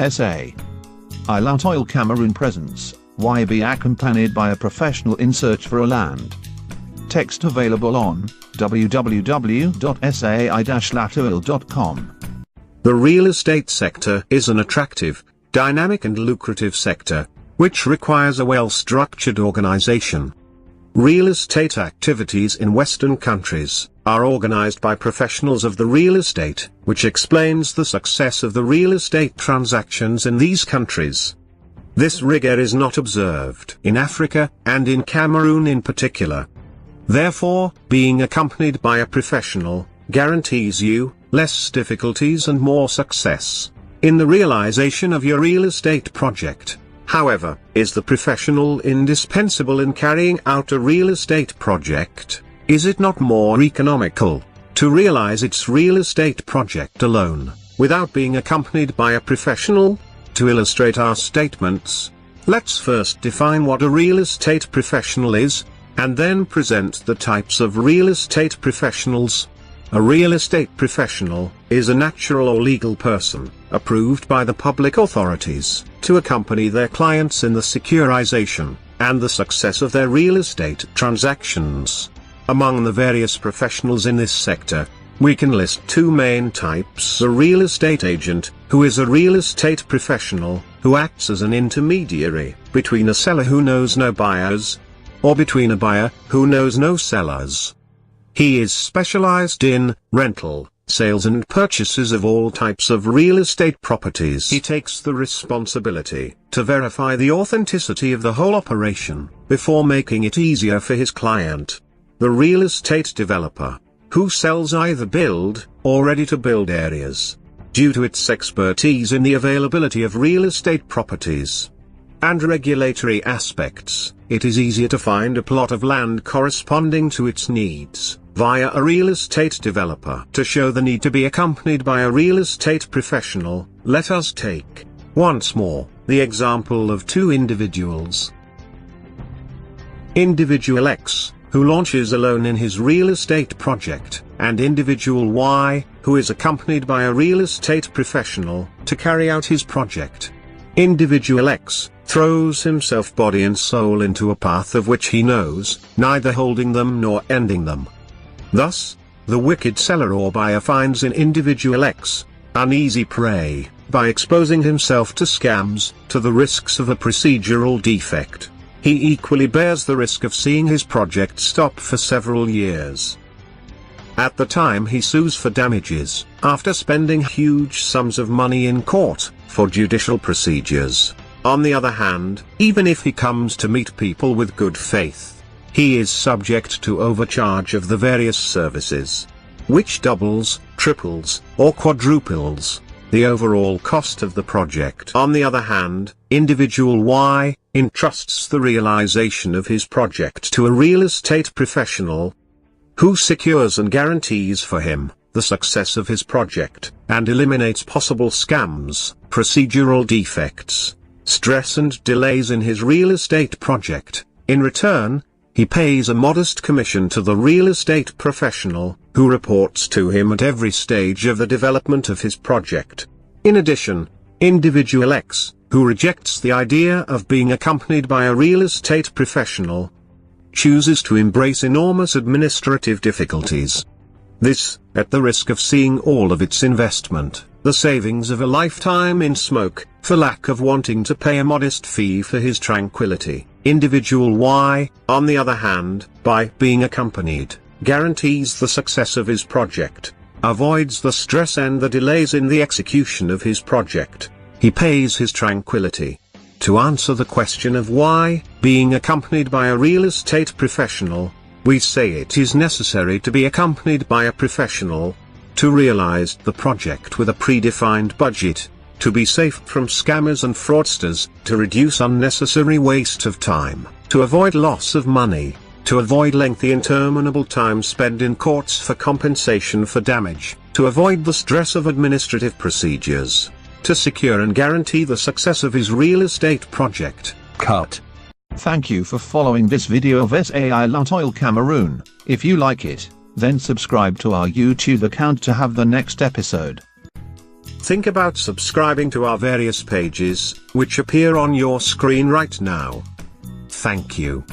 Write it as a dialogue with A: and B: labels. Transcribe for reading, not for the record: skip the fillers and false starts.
A: SA. Island Oil Cameroon presents, Why be accompanied by a professional in search for a land? Text available on www.sai-latoil.com.
B: The real estate sector is an attractive, dynamic and lucrative sector, which requires a well-structured organization. Real estate activities in Western countries are organized by professionals of the real estate, which explains the success of the real estate transactions in these countries. This rigor is not observed in Africa, and in Cameroon in particular. Therefore, being accompanied by a professional guarantees you less difficulties and more success in the realization of your real estate project. However, is the professional indispensable in carrying out a real estate project? Is it not more economical to realize its real estate project alone, without being accompanied by a professional? To illustrate our statements, let's first define what a real estate professional is, and then present the types of real estate professionals. A real estate professional is a natural or legal person, approved by the public authorities, to accompany their clients in the securitization and the success of their real estate transactions. Among the various professionals in this sector, we can list two main types: a real estate agent, who is a real estate professional, who acts as an intermediary between a seller who knows no buyers, or between a buyer who knows no sellers. He is specialized in rental, sales and purchases of all types of real estate properties. He takes the responsibility to verify the authenticity of the whole operation, before making it easier for his client. The real estate developer, who sells either build, or ready-to-build areas, due to its expertise in the availability of real estate properties and regulatory aspects, it is easier to find a plot of land corresponding to its needs, via a real estate developer. To show the need to be accompanied by a real estate professional, let us take, once more, the example of two individuals. Individual X, who launches alone in his real estate project, and individual Y, who is accompanied by a real estate professional, to carry out his project. Individual X throws himself body and soul into a path of which he knows neither holding them nor ending them. Thus, the wicked seller or buyer finds in individual X an easy prey, by exposing himself to scams, to the risks of a procedural defect. He equally bears the risk of seeing his project stop for several years. At the time he sues for damages, after spending huge sums of money in court for judicial procedures. On the other hand, even if he comes to meet people with good faith, he is subject to overcharge of the various services, which doubles, triples, or quadruples the overall cost of the project. On the other hand, individual Y entrusts the realization of his project to a real estate professional, who secures and guarantees for him the success of his project, and eliminates possible scams, procedural defects, stress and delays in his real estate project. In return, he pays a modest commission to the real estate professional, who reports to him at every stage of the development of his project. In addition, individual X, who rejects the idea of being accompanied by a real estate professional, chooses to embrace enormous administrative difficulties. This, at the risk of seeing all of its investment, the savings of a lifetime in smoke, for lack of wanting to pay a modest fee for his tranquility. Individual Y, on the other hand, by being accompanied, guarantees the success of his project, avoids the stress and the delays in the execution of his project. He pays his tranquility. To answer the question of why being accompanied by a real estate professional, we say it is necessary to be accompanied by a professional, to realize the project with a predefined budget, to be safe from scammers and fraudsters, to reduce unnecessary waste of time, to avoid loss of money, to avoid lengthy interminable time spent in courts for compensation for damage, to avoid the stress of administrative procedures, to secure and guarantee the success of his real estate project.
A: Cut. Thank you for following this video of Island Oil Cameroon. If you like it, then subscribe to our YouTube account to have the next episode.
B: Think about subscribing to our various pages, which appear on your screen right now. Thank you.